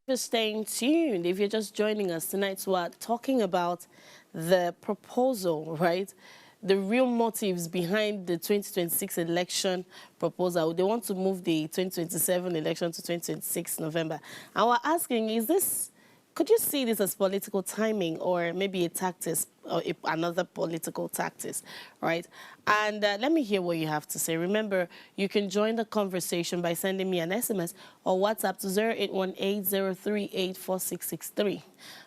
for staying tuned. If you're just joining us tonight, we're talking about the proposal, right? The real motives behind the 2026 election proposal. They want to move the 2027 election to 2026 November. And we're asking, could you see this as political timing or maybe a tactic or another political tactic, right? And let me hear what you have to say. Remember, you can join the conversation by sending me an SMS or WhatsApp to 0818-038-4663.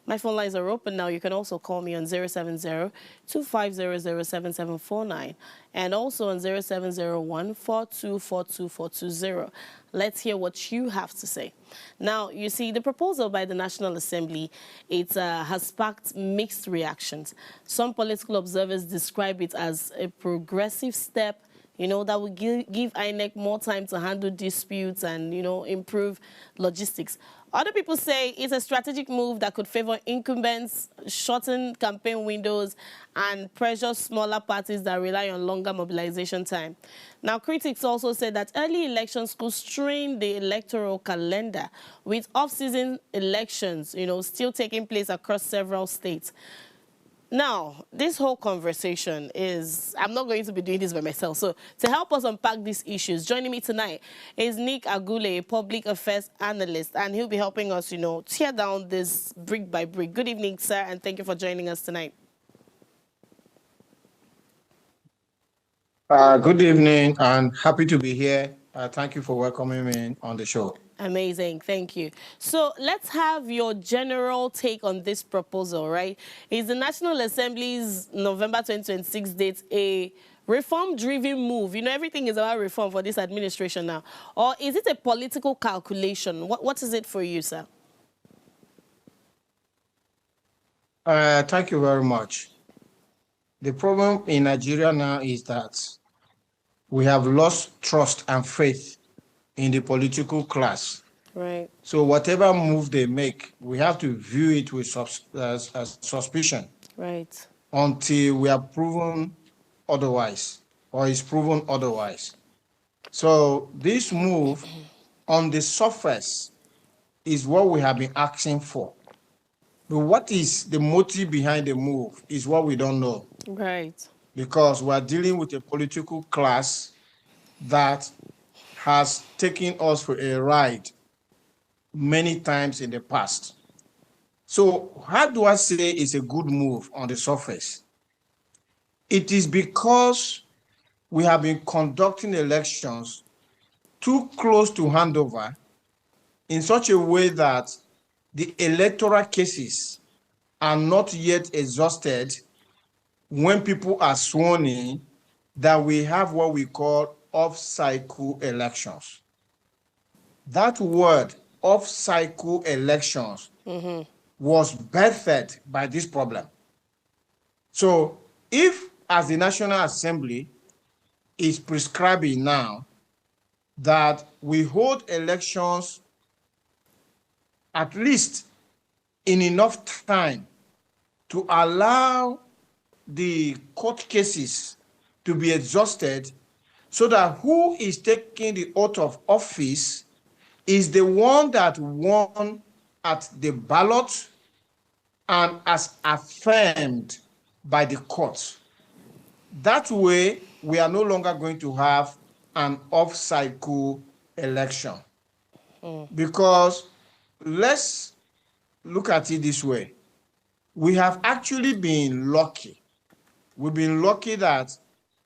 My phone lines are open now. You can also call me on 070-2500-7749 and also on 0701-4242-420. Let's hear what you have to say. Now, you see, the proposal by the National Assembly, it has sparked mixed reactions. Some political observers describe it as a progressive step, that will give INEC more time to handle disputes and, improve logistics. Other people say it's a strategic move that could favor incumbents, shorten campaign windows, and pressure smaller parties that rely on longer mobilization time. Now, critics also say that early elections could strain the electoral calendar, with off-season elections, still taking place across several states. Now, this whole conversation I'm not going to be doing this by myself. So to help us unpack these issues, joining me tonight is Nick Agule, a public affairs analyst, and he'll be helping us, tear down this brick by brick. Good evening, sir, and thank you for joining us tonight. Good evening, and happy to be here. Thank you for welcoming me on the show. Amazing, thank you. So let's have your general take on this proposal, right? Is the National Assembly's November 2026 date a reform-driven move? Everything is about reform for this administration now. Or is it a political calculation? What is it for you, sir? Thank you very much. The problem in Nigeria now is that we have lost trust and faith in the political class. Right. So whatever move they make, we have to view it with suspicion. Right. Until we are proven otherwise, or is proven otherwise. So this move on the surface is what we have been asking for. But what is the motive behind the move is what we don't know. Right. Because we are dealing with a political class that has taken us for a ride many times in the past. So how do I say it's a good move on the surface? It is because we have been conducting elections too close to handover in such a way that the electoral cases are not yet exhausted when people are sworn in, that we have what we call off-cycle elections. That word, off-cycle elections, was birthed by this problem. So if, as the National Assembly is prescribing now, that we hold elections at least in enough time to allow the court cases to be exhausted, so that who is taking the oath of office is the one that won at the ballot and as affirmed by the court. That way, we are no longer going to have an off-cycle election. Because let's look at it this way. We have actually been lucky. We've been lucky that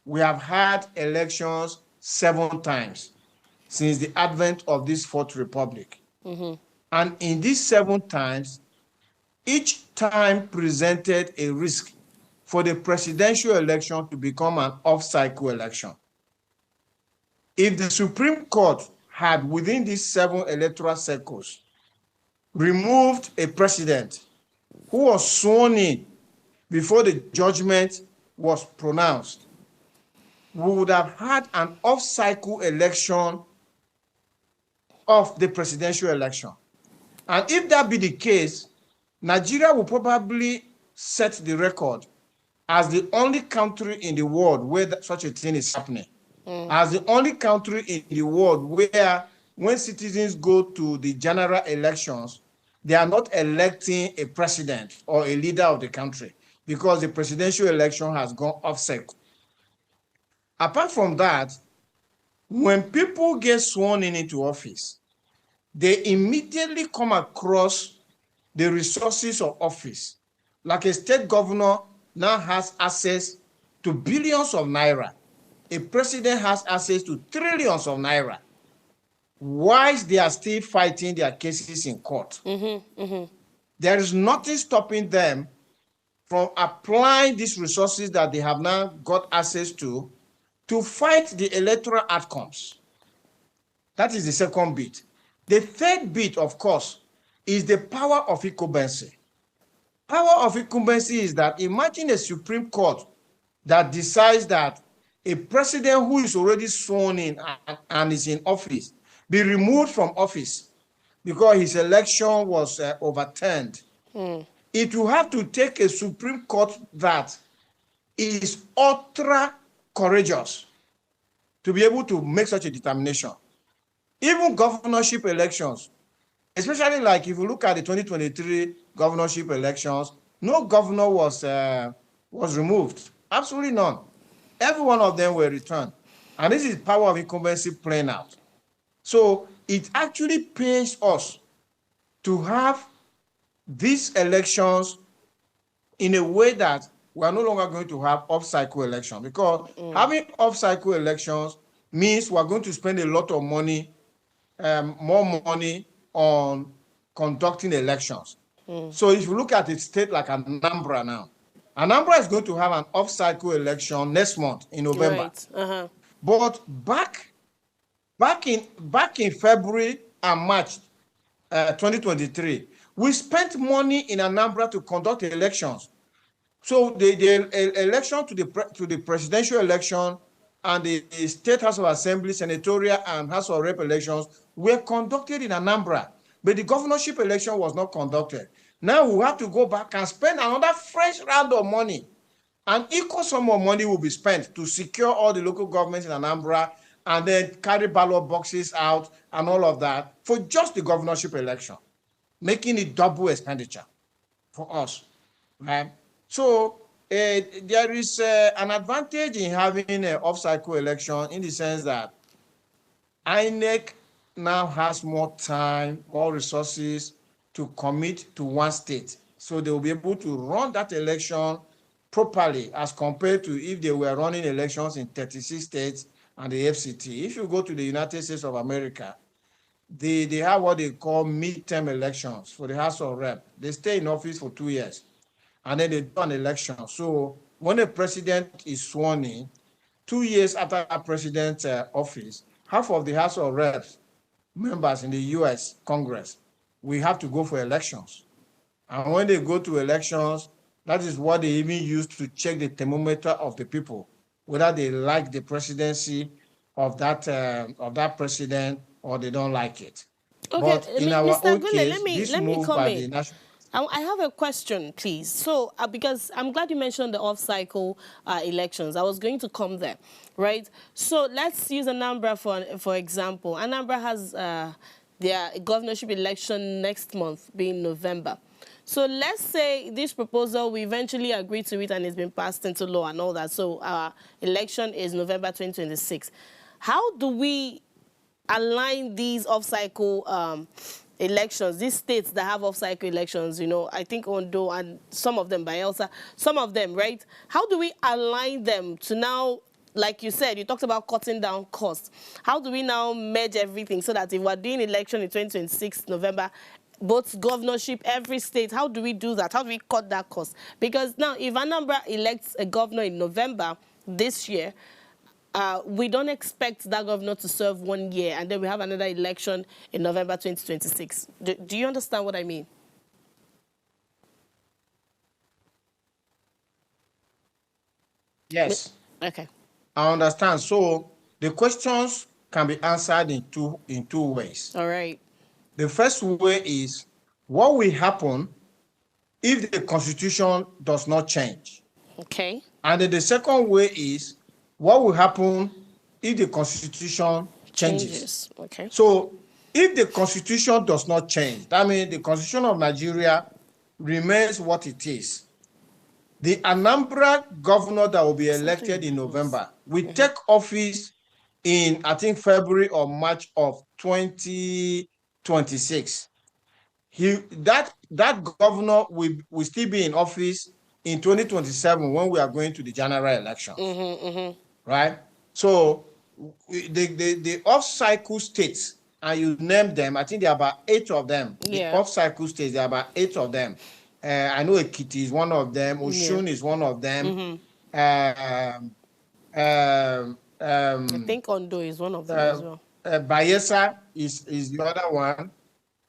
we have had elections 7 times since the advent of this Fourth Republic. And in these 7 times, each time presented a risk for the presidential election to become an off-cycle election. If the Supreme Court had, within these 7 electoral cycles, removed a president who was sworn in before the judgment was pronounced, we would have had an off-cycle election of the presidential election. And if that be the case, Nigeria will probably set the record as the only country in the world where such a thing is happening. As the only country in the world where, when citizens go to the general elections, they are not electing a president or a leader of the country because the presidential election has gone off cycle. Apart from that, when people get sworn in into office, they immediately come across the resources of office. Like a state governor now has access to billions of naira. A president has access to trillions of naira. Whilst they are still fighting their cases in court, there is nothing stopping them from applying these resources that they have now got access to fight the electoral outcomes. That is the second bit. The third bit, of course, is the power of incumbency. Power of incumbency is that imagine a Supreme Court that decides that a president who is already sworn in and is in office be removed from office because his election was overturned. It will have to take a Supreme Court that is ultra courageous to be able to make such a determination. Even governorship elections, especially like if you look at the 2023 governorship elections, no governor was removed. Absolutely none. Every one of them were returned. And this is power of incumbency playing out. So it actually pays us to have these elections in a way that we are no longer going to have off-cycle elections, because having off-cycle elections means we're going to spend a lot of money, more money on conducting elections. So if you look at a state like Anambra now, Anambra is going to have an off-cycle election next month in November. Right. But back in February and March 2023, we spent money in Anambra to conduct elections. So the election to the presidential election and the State House of Assembly, senatorial, and House of Rep elections were conducted in Anambra, but the governorship election was not conducted. Now we have to go back and spend another fresh round of money. An equal sum of money will be spent to secure all the local governments in Anambra and then carry ballot boxes out and all of that for just the governorship election, making it double expenditure for us. Right? So there is an advantage in having an off-cycle election in the sense that INEC now has more time, more resources to commit to one state. So they will be able to run that election properly as compared to if they were running elections in 36 states and the FCT. If you go to the United States of America, they have what they call midterm elections for the House of Rep. They stay in office for 2 years, and then they do an election. So when a president is sworn in, 2 years after that president's office, half of the House of Reps members in the U.S. Congress, we have to go for elections. And when they go to elections, that is what they even use to check the thermometer of the people, whether they like the presidency of that president or they don't like it. Okay, But in our Mr. own Gule, case, this move by the national... I have a question, please. So, because I'm glad you mentioned the off-cycle elections. I was going to come there, right? So, let's use Anambra for example. Anambra has their governorship election next month, being November. So, let's say this proposal, we eventually agree to it and it's been passed into law and all that. So, our election is November 2026. How do we align these off-cycle elections, these states that have off-cycle elections, you know, I think Ondo and some of them, Bayelsa, some of them, right? How do we align them to now, like you said, you talked about cutting down costs. How do we now merge everything so that if we're doing election in 2026 November, both governorship, every state, how do we do that? How do we cut that cost? Because now if Anambra elects a governor in November this year, we don't expect that governor to serve 1 year, and then we have another election in November 2026. Do you understand what I mean? Yes. Okay. I understand. So the questions can be answered in two ways. All right. The first way is, what will happen if the Constitution does not change? Okay. And then the second way is, what will happen if the Constitution changes? Okay. So if the constitution does not change, that means the constitution of Nigeria remains what it is, the Anambra governor that will be elected in November will take office in, I think, February or March of 2026. That governor will still be in office in 2027 when we are going to the general elections, right? So the off-cycle states, and you name them, I think there are about 8 of them. Yeah. The off-cycle states, there are about 8 of them. I know Ekiti is one of them. Oshun is one of them. I think Ondo is one of them as well. Bayelsa is the other one.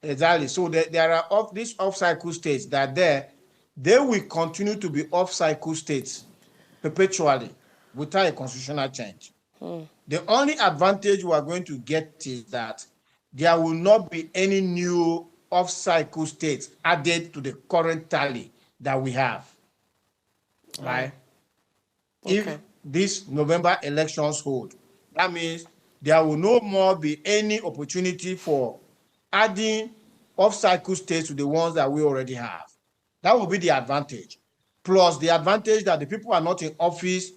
Exactly. So there are these off-cycle states that they will continue to be off-cycle states perpetually without a constitutional change. The only advantage we are going to get is that there will not be any new off-cycle states added to the current tally that we have, right? Okay. If these November elections hold, that means there will no more be any opportunity for adding off-cycle states to the ones that we already have. That will be the advantage. Plus the advantage that the people are not in office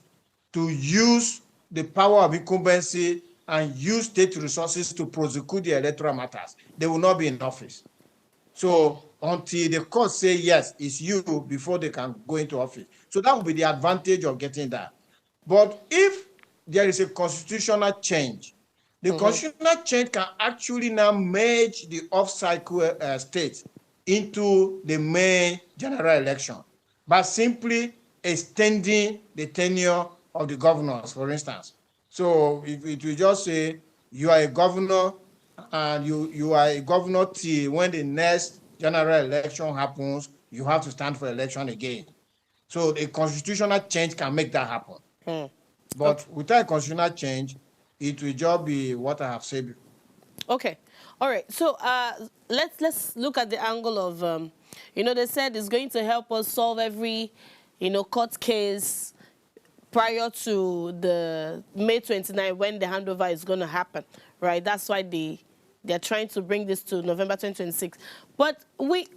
to use the power of incumbency and use state resources to prosecute the electoral matters. They will not be in office. So until the court say, yes, it's you, before they can go into office. So that will be the advantage of getting that. But if there is a constitutional change, the constitutional change can actually now merge the off-cycle states into the main general election by simply extending the tenure of the governors, for instance. So if it will just say you are a governor and you are a governor till when the next general election happens, you have to stand for election again. So a constitutional change can make that happen. But without a constitutional change, it will just be what I have said before. Okay. All right. So let's look at the angle of, they said it's going to help us solve every, court case prior to the May 29 when the handover is going to happen, right? That's why they're trying to bring this to November 2026. But we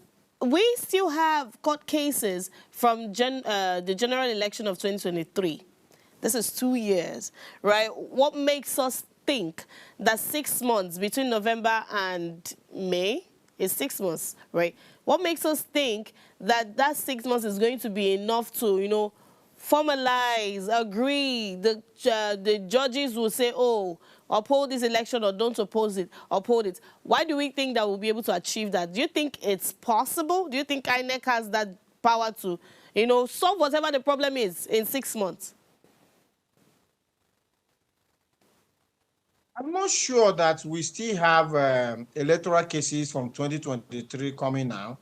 still have court cases from the general election of 2023. This is 2 years, right? What makes us think that 6 months between November and May is 6 months, right? What makes us think that 6 months is going to be enough to, formalize, agree? The judges will say, oh, uphold this election or don't oppose it, uphold it. Why do we think that we'll be able to achieve that? Do you think it's possible? Do you think INEC has that power to, solve whatever the problem is in 6 months? I'm not sure that we still have electoral cases from 2023 coming now.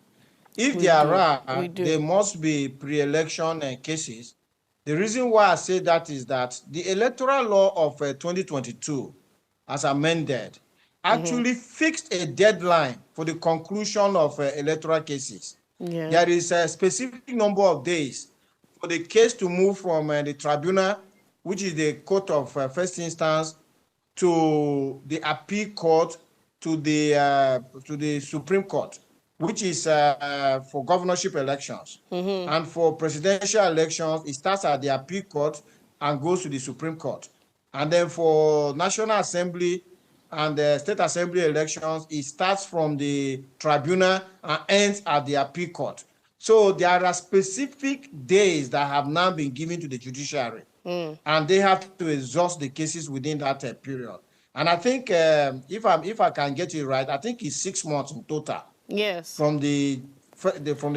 If there are, there must be pre-election cases. The reason why I say that is that the electoral law of 2022, as amended, actually fixed a deadline for the conclusion of electoral cases. Yeah. There is a specific number of days for the case to move from the tribunal, which is the court of first instance, to the appeal court, to the Supreme Court, which is for governorship elections. And for presidential elections, it starts at the appeal court and goes to the Supreme Court. And then for National Assembly and the State Assembly elections, it starts from the tribunal and ends at the appeal court. So there are specific days that have now been given to the judiciary. And they have to exhaust the cases within that period. And I think if I can get it right, I think it's 6 months in total. Yes. From the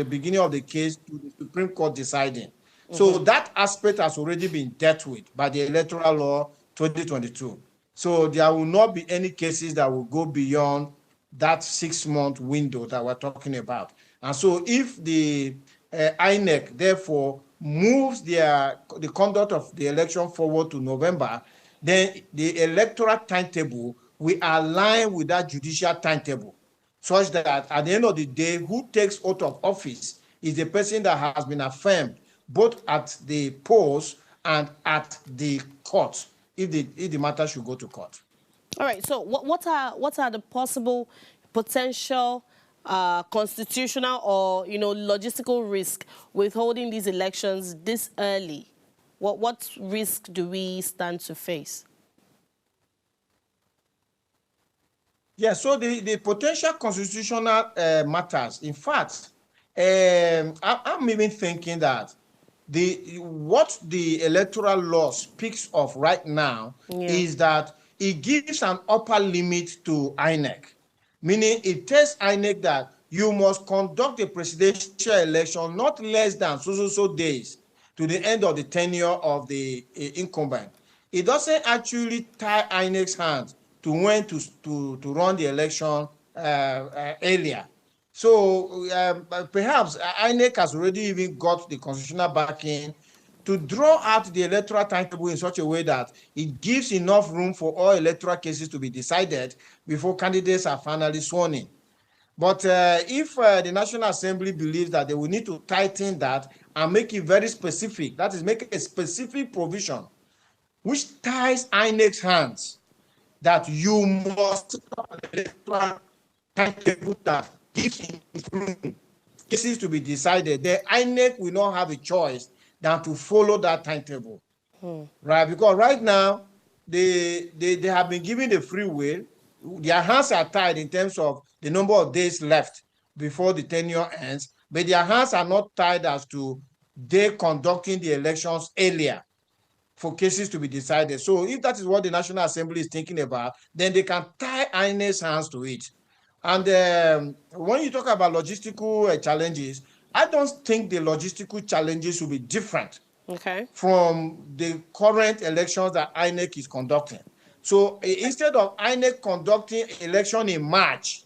beginning of the case to the Supreme Court deciding. So that aspect has already been dealt with by the electoral law 2022. So there will not be any cases that will go beyond that 6-month window that we're talking about. And so if the INEC therefore moves the conduct of the election forward to November, then the electoral timetable will align with that judicial timetable, such that at the end of the day, who takes oath of office is the person that has been affirmed both at the polls and at the court, if the matter should go to court. All right. So what are the possible potential constitutional or logistical risk with holding these elections this early? What risk do we stand to face? Yeah, so the potential constitutional matters. In fact, I'm even thinking that what the electoral law speaks of right now is that it gives an upper limit to INEC, meaning it tells INEC that you must conduct a presidential election not less than so days to the end of the tenure of the incumbent. It doesn't actually tie INEC's hands to when to run the election earlier. So perhaps INEC has already even got the constitutional backing to draw out the electoral timetable in such a way that it gives enough room for all electoral cases to be decided before candidates are finally sworn in. But if the National Assembly believes that they will need to tighten that and make it very specific, that is, make a specific provision which ties INEC's hands that you must have an electoral timetable that gives room cases to be decided, the INEC will not have a choice than to follow that timetable, right? Because right now, they have been given the free will. Their hands are tied in terms of the number of days left before the tenure ends, but their hands are not tied as to they conducting the elections earlier for cases to be decided. So if that is what the National Assembly is thinking about, then they can tie INEC's hands to it. And when you talk about logistical challenges, I don't think the logistical challenges will be different from the current elections that INEC is conducting. So instead of INEC conducting election in March,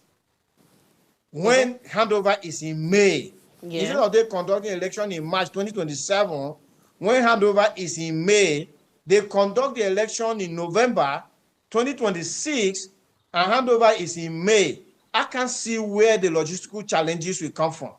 when handover is in May, instead of they conducting election in March 2027, when handover is in May, they conduct the election in November 2026, and handover is in May. I can see where the logistical challenges will come from.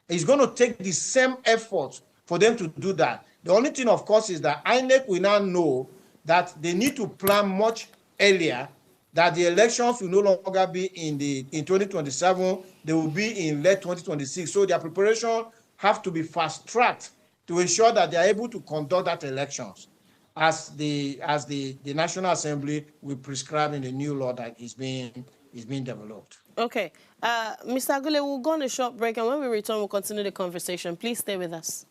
It's going to take the same effort for them to do that. The only thing, of course, is that INEC will now know that they need to plan much earlier, that the elections will no longer be in 2027, they will be in late 2026. So their preparation have to be fast-tracked to ensure that they are able to conduct that elections as the National Assembly will prescribe in the new law that is being developed. Okay. Mr. Agule, we'll go on a short break, and when we return, we'll continue the conversation. Please stay with us.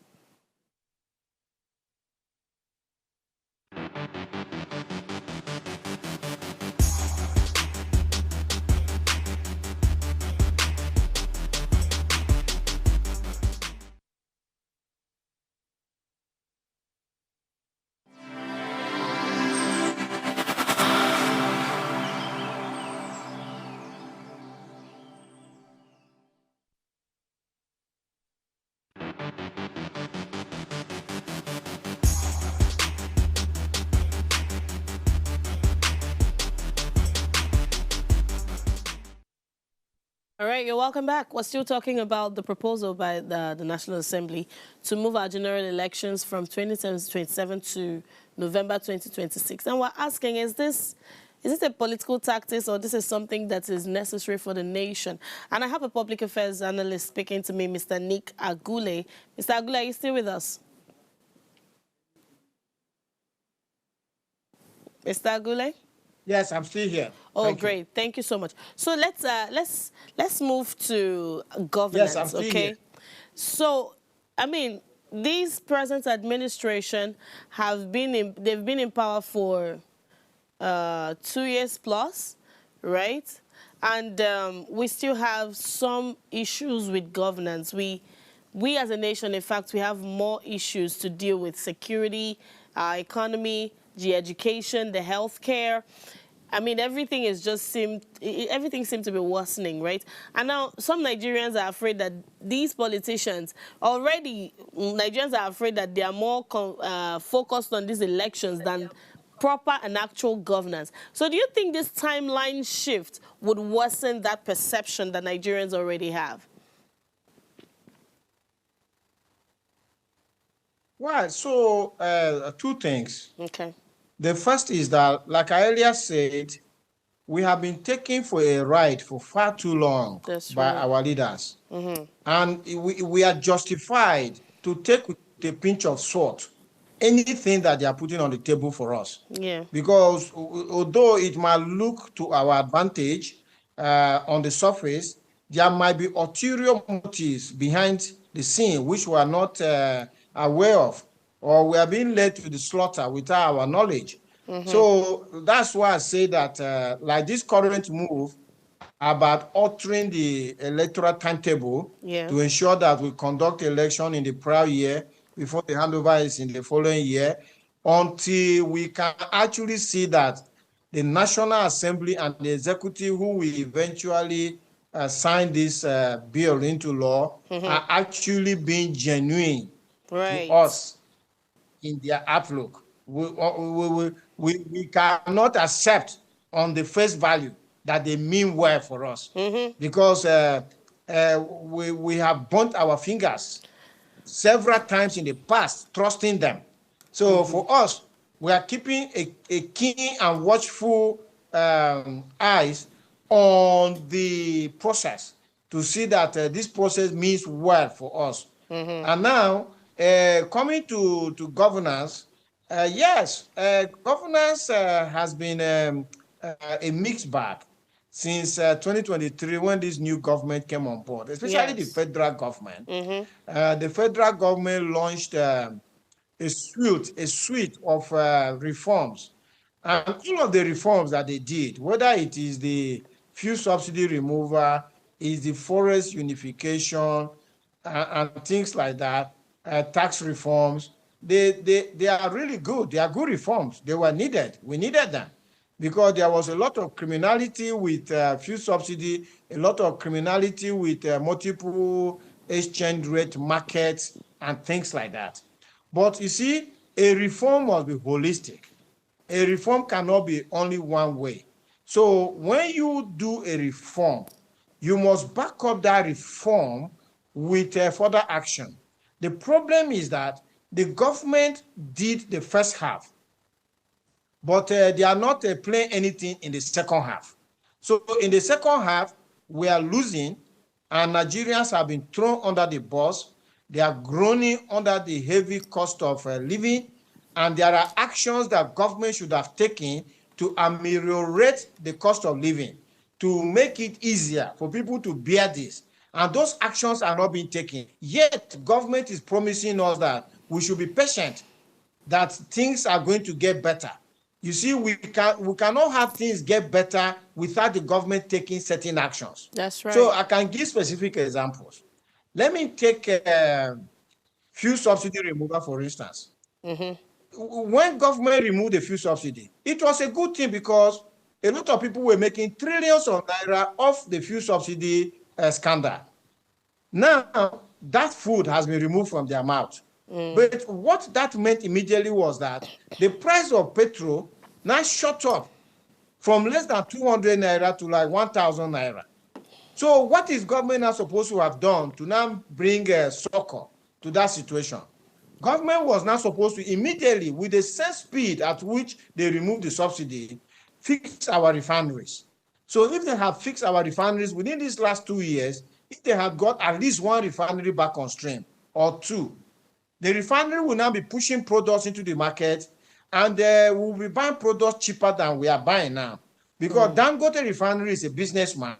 All right, you're welcome back. We're still talking about the proposal by the National Assembly to move our general elections from 2027 to November 2026. And we're asking, is this a political tactic, or this is something that is necessary for the nation? And I have a public affairs analyst speaking to me, Mr. Nick Agule. Mr. Agule, are you still with us? Mr. Agule? Yes, I'm still here. Oh, great. Thank you so much. So let's move to governance, yes, I'm still okay? Here. So, I mean, this present administration they've been in power for 2 years plus, right? And we still have some issues with governance. We as a nation, in fact, we have more issues to deal with: security, our economy, the education, the healthcare. I mean, everything seemed to be worsening, right? And now some Nigerians are afraid that these politicians, already Nigerians are afraid that they are more focused on these elections than proper and actual governance. So do you think this timeline shift would worsen that perception that Nigerians already have? Well, so two things. Okay. The first is that, like I earlier said, we have been taken for a ride for far too long by our leaders. And we are justified to take with a pinch of salt anything that they are putting on the table for us. Yeah. Because although it might look to our advantage on the surface, there might be ulterior motives behind the scene which we are not aware of, or we are being led to the slaughter without our knowledge. So that's why I say that like this current move about altering the electoral timetable to ensure that we conduct election in the prior year before the handover is in the following year, until we can actually see that the National Assembly and the executive who will eventually sign this bill into law are actually being genuine to us in their outlook. We cannot accept on the face value that they mean well for us, because we have burnt our fingers several times in the past trusting them. So for us, we are keeping a keen and watchful eyes on the process to see that this process means well for us. And now, coming to governance, yes, governance has been a mixed bag since 2023 when this new government came on board, especially the federal government. The federal government launched a suite of reforms. And all of the reforms that they did, whether it is the fuel subsidy removal, is the forest unification, and things like that, tax reforms, they are really good. They are good reforms. They were needed. We needed them because there was a lot of criminality with fuel subsidy, a lot of criminality with multiple exchange rate markets and things like that. But you see, a reform must be holistic. A reform cannot be only one way. So when you do a reform, you must back up that reform with further action. The problem is that the government did the first half, but they are not playing anything in the second half. So in the second half, we are losing, and Nigerians have been thrown under the bus. They are groaning under the heavy cost of living, and there are actions that government should have taken to ameliorate the cost of living, to make it easier for people to bear this. And those actions are not being taken. Yet, government is promising us that we should be patient, that things are going to get better. You see, we cannot have things get better without the government taking certain actions. That's right. So I can give specific examples. Let me take fuel subsidy removal, for instance. When government removed the fuel subsidy, it was a good thing because a lot of people were making trillions of naira off the fuel subsidy scandal. Now, that food has been removed from their mouth. But what that meant immediately was that the price of petrol now shot up from less than 200 naira to like 1,000 naira. So what is government now supposed to have done to now bring succor to that situation? Government was now supposed to immediately, with the same speed at which they removed the subsidy, fix our refineries. So if they have fixed our refineries within these last 2 years, if they have got at least one refinery back on stream or two, the refinery will now be pushing products into the market, and we'll be buying products cheaper than we are buying now. Because Dangote Refinery is a businessman,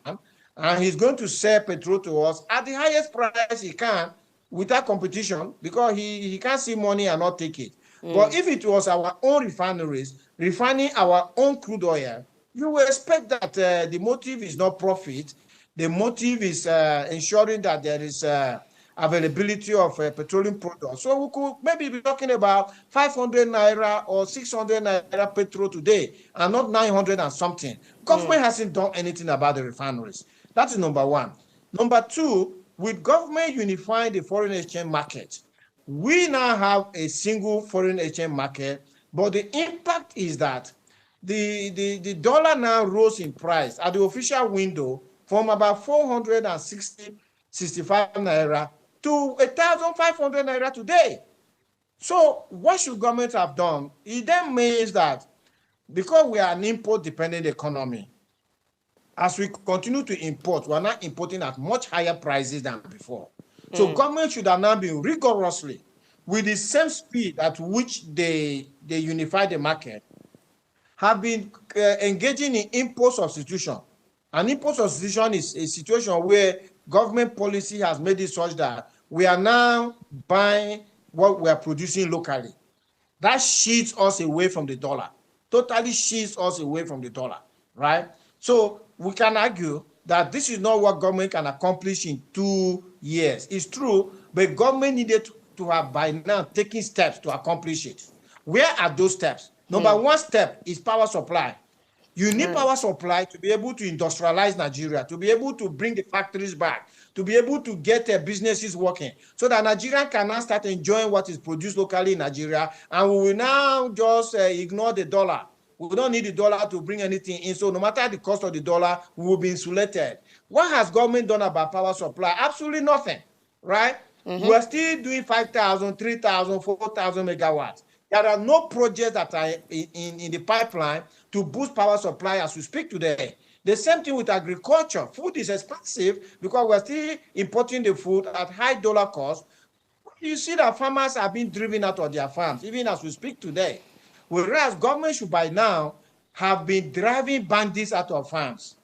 and he's going to sell petrol to us at the highest price he can without competition, because he can't see money and not take it. But if it was our own refineries refining our own crude oil, you will expect that the motive is not profit. The motive is ensuring that there is availability of petroleum products. So we could maybe be talking about 500 naira or 600 naira petrol today, and not 900 and something. Government hasn't done anything about the refineries. That is number one. Number two, with government unifying the foreign exchange market, we now have a single foreign exchange market, but the impact is that the dollar now rose in price at the official window from about 465 naira to 1,500 naira today. So what should government have done? It then means that because we are an import-dependent economy, as we continue to import, we're now importing at much higher prices than before. So government should have now been rigorously, with the same speed at which they unify the market, have been engaging in import substitution. An import substitution is a situation where government policy has made it such that we are now buying what we are producing locally. That shields us away from the dollar, totally shields us away from the dollar, right? So we can argue that this is not what government can accomplish in 2 years. It's true, but government needed to have by now taken steps to accomplish it. Where are those steps? Number one step is power supply. You need power supply to be able to industrialize Nigeria, to be able to bring the factories back, to be able to get businesses working, so that Nigeria can now start enjoying what is produced locally in Nigeria, and we will now just ignore the dollar. We don't need the dollar to bring anything in, so no matter the cost of the dollar, we will be insulated. What has government done about power supply? Absolutely nothing, right? We are still doing 5,000, 3,000, 4,000 megawatts. There are no projects that are in the pipeline to boost power supply as we speak today. The same thing with agriculture. Food is expensive because we're still importing the food at high dollar cost. You see that farmers are being driven out of their farms, even as we speak today. Whereas government should by now have been driving bandits out of farms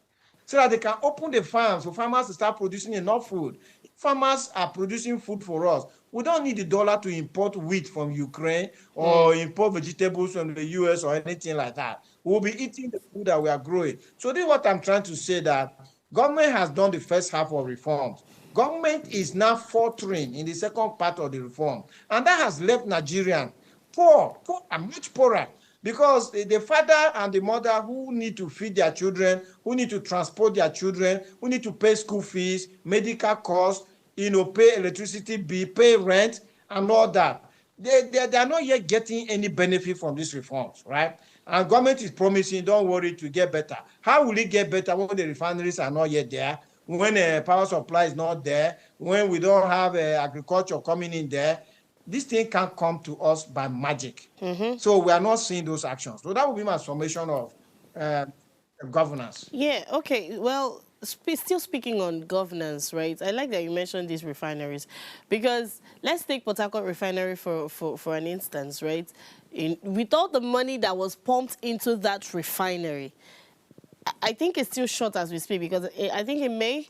so that they can open the farms for farmers to start producing enough food. If farmers are producing food for us, we don't need the dollar to import wheat from Ukraine or import vegetables from the US or anything like that. We'll be eating the food that we are growing. So this is what I'm trying to say, that government has done the first half of reforms. Government is now faltering in the second part of the reform. And that has left Nigerians poor and much poorer, because the father and the mother who need to feed their children, who need to transport their children, who need to pay school fees, medical costs, pay electricity bill, pay rent, and all that, they are not yet getting any benefit from these reforms, right? And government is promising, don't worry, to get better. How will it get better when the refineries are not yet there, when power supply is not there, when we don't have agriculture coming in there? This thing can't come to us by magic. So we are not seeing those actions. So that would be my summation of governance. Yeah, okay. Well, still speaking on governance, right? I like that you mentioned these refineries, because let's take Port Harcourt refinery for an instance, right? With all the money that was pumped into that refinery, I think it's still short as we speak, because I think in May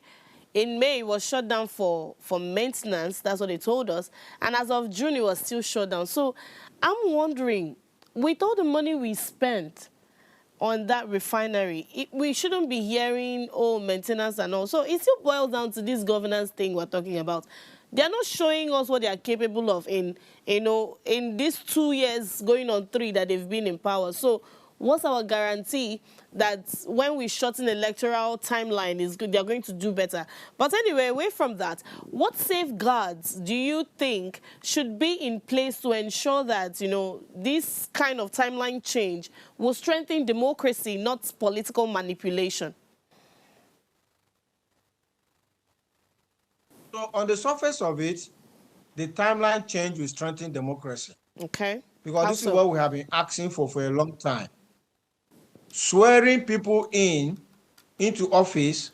it was shut down for maintenance. That's what they told us. And as of June, it was still shut down. So I'm wondering, with all the money we spent on that refinery, we shouldn't be hearing, oh, maintenance and all. So it still boils down to this governance thing we're talking about. They're not showing us what they are capable of in these 2 years going on 3 that they've been in power. So what's our guarantee that when we shorten the electoral timeline is good, they're going to do better? But anyway, away from that, what safeguards do you think should be in place to ensure that, this kind of timeline change will strengthen democracy, not political manipulation? So on the surface of it, the timeline change will strengthen democracy. Okay. Because this is what we have been asking for a long time. Swearing people into office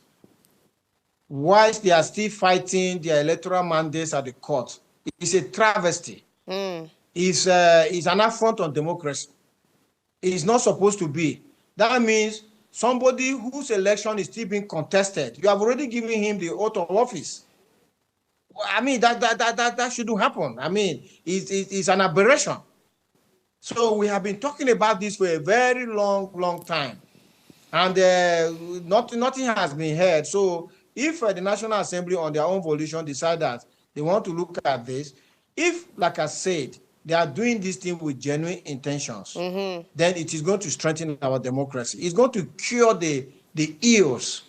whilst they are still fighting their electoral mandates at the court is a travesty. It's an affront on democracy. It's not supposed to be. That means somebody whose election is still being contested, you have already given him the oath of office. I mean, that shouldn't happen. I mean, it's an aberration. So we have been talking about this for a very long time, and nothing has been heard. So if the National Assembly on their own volition decide that they want to look at this, if, like I said, they are doing this thing with genuine intentions, then it is going to strengthen our democracy. It's going to cure the ills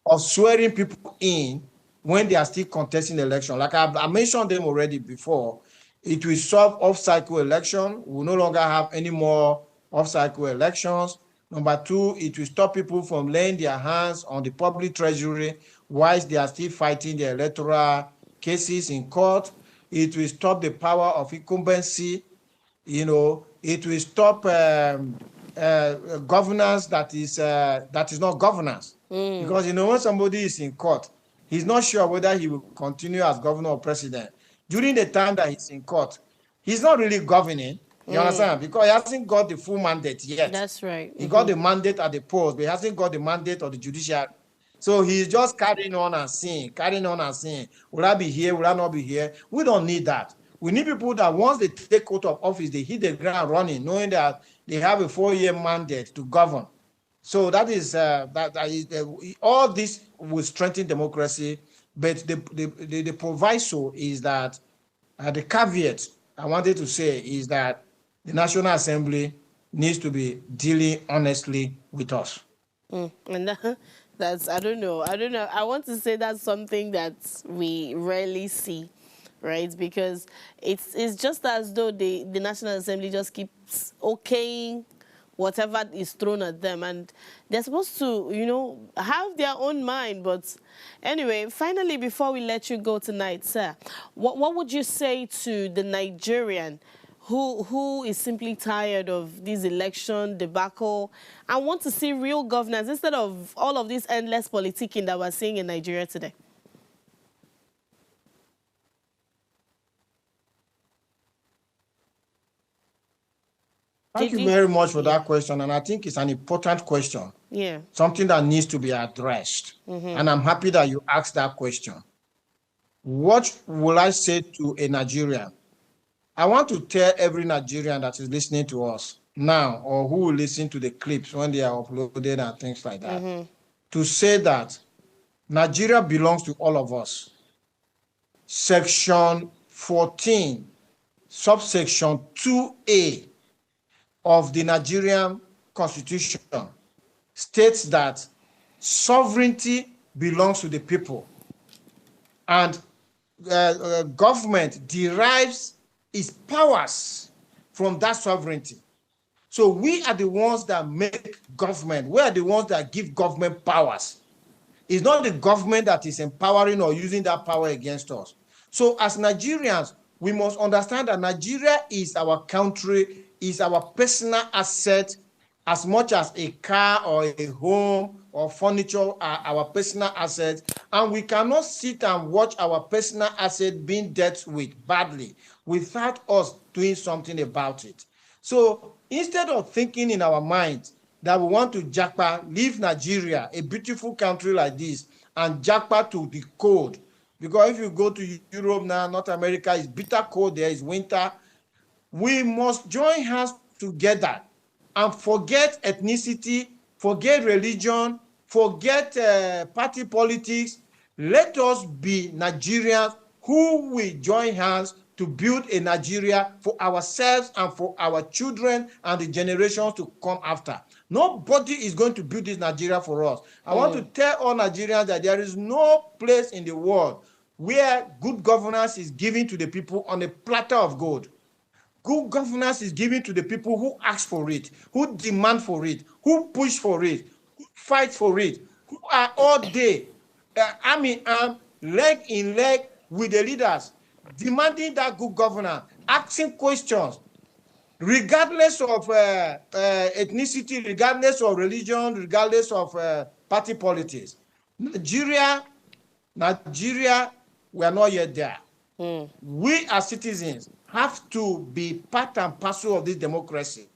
of swearing people in when they are still contesting the election. Like I mentioned them already before. It will solve off-cycle election. We will no longer have any more off-cycle elections. Number 2, it will stop people from laying their hands on the public treasury whilst they are still fighting their electoral cases in court. It will stop the power of incumbency. It will stop governance that is not governance. Because, when somebody is in court, he's not sure whether he will continue as governor or president. During the time that he's in court, he's not really governing. You understand? Because he hasn't got the full mandate yet. That's right. He got the mandate at the post, but he hasn't got the mandate of the judiciary. So he's just carrying on and seeing, carrying on and seeing. Will I be here? Will I not be here? We don't need that. We need people that once they take out of office, they hit the ground running, knowing that they have a 4-year mandate to govern. So that is all this will strengthen democracy. But the proviso is that the caveat I wanted to say is that the National Assembly needs to be dealing honestly with us. And that's, I don't know. I want to say that's something that we rarely see, right? Because it's just as though the National Assembly just keeps okaying whatever is thrown at them, and they're supposed to, have their own mind. But anyway, finally, before we let you go tonight, sir, what would you say to the Nigerian who is simply tired of this election debacle and want to see real governance instead of all of this endless politicking that we're seeing in Nigeria today? Thank you very much for that question, and I think it's an important question. Yeah. Something that needs to be addressed. And I'm happy that you asked that question. What will I say to a Nigerian? I want to tell every Nigerian that is listening to us now, or who will listen to the clips when they are uploaded and things like that, to say that Nigeria belongs to all of us. Section 14, subsection 2A of the Nigerian Constitution states that sovereignty belongs to the people, and government derives its powers from that sovereignty. So we are the ones that make government. We are the ones that give government powers. It's not the government that is empowering or using that power against us. So as Nigerians, we must understand that Nigeria is our country, is our personal asset, as much as a car or a home or furniture are our personal assets. And we cannot sit and watch our personal asset being dealt with badly without us doing something about it. So instead of thinking in our minds that we want to japa, leave Nigeria, a beautiful country like this, and japa to the cold, because if you go to Europe now, North America, it's bitter cold, there is winter. We must join hands together and forget ethnicity, forget religion, forget party politics. Let us be Nigerians who will join hands to build a Nigeria for ourselves and for our children and the generations to come after. Nobody is going to build this Nigeria for us. I want to tell all Nigerians that there is no place in the world where good governance is given to the people on a platter of gold. Good governance is given to the people who ask for it, who demand for it, who push for it, who fight for it, who are all day, arm in arm, leg in leg with the leaders, demanding that good governance, asking questions, regardless of ethnicity, regardless of religion, regardless of party politics. Nigeria, we are not yet there. We as citizens have to be part and parcel of this democracy.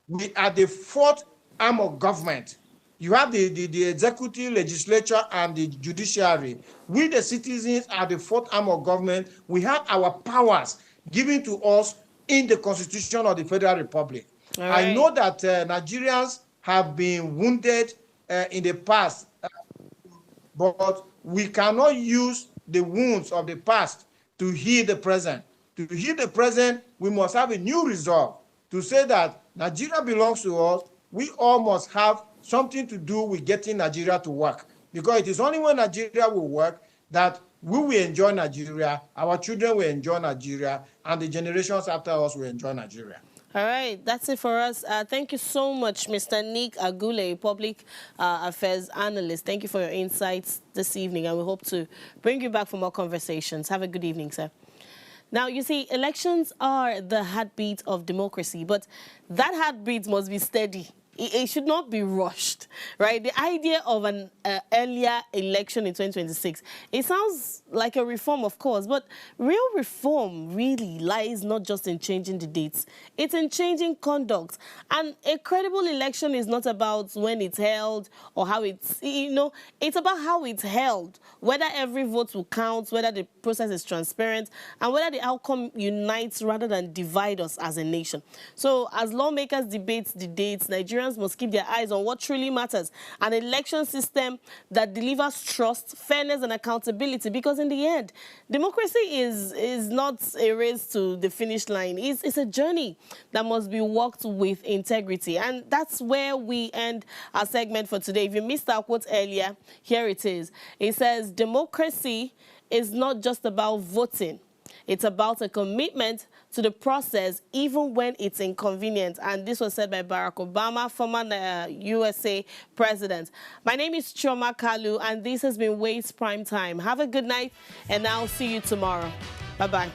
We are the fourth arm of government. You have the executive, legislature, and the judiciary. We, the citizens, are the fourth arm of government. We have our powers given to us in the Constitution of the Federal Republic. Right. I know that Nigerians have been wounded in the past, but we cannot use the wounds of the past to heal the present. To heal the present, we must have a new resolve to say that Nigeria belongs to us. We all must have something to do with getting Nigeria to work, because it is only when Nigeria will work that we will enjoy Nigeria, our children will enjoy Nigeria, and the generations after us will enjoy Nigeria. All right, that's it for us. Thank you so much, Mr. Nick Agule, Public Affairs Analyst. Thank you for your insights this evening, and we hope to bring you back for more conversations. Have a good evening, sir. Now, you see, elections are the heartbeat of democracy, but that heartbeat must be steady. it should not be rushed, right? The idea of an earlier election in 2026, it sounds like a reform, of course, but real reform really lies not just in changing the dates, it's in changing conduct. And a credible election is not about when it's held or how it's, it's about how it's held, whether every vote will count, whether the process is transparent, and whether the outcome unites rather than divide us as a nation. So as lawmakers debate the dates, Nigerians must keep their eyes on what truly matters, an election system that delivers trust, fairness, and accountability, because in the end, democracy is not a race to the finish line. It's a journey that must be walked with integrity. And that's where we end our segment for today. If you missed our quote earlier, here it is. It says, democracy is not just about voting. It's about a commitment to the process, even when it's inconvenient. And this was said by Barack Obama, former USA president. My name is Chioma Kalu, and this has been Waste Prime Time. Have a good night, and I'll see you tomorrow. Bye-bye.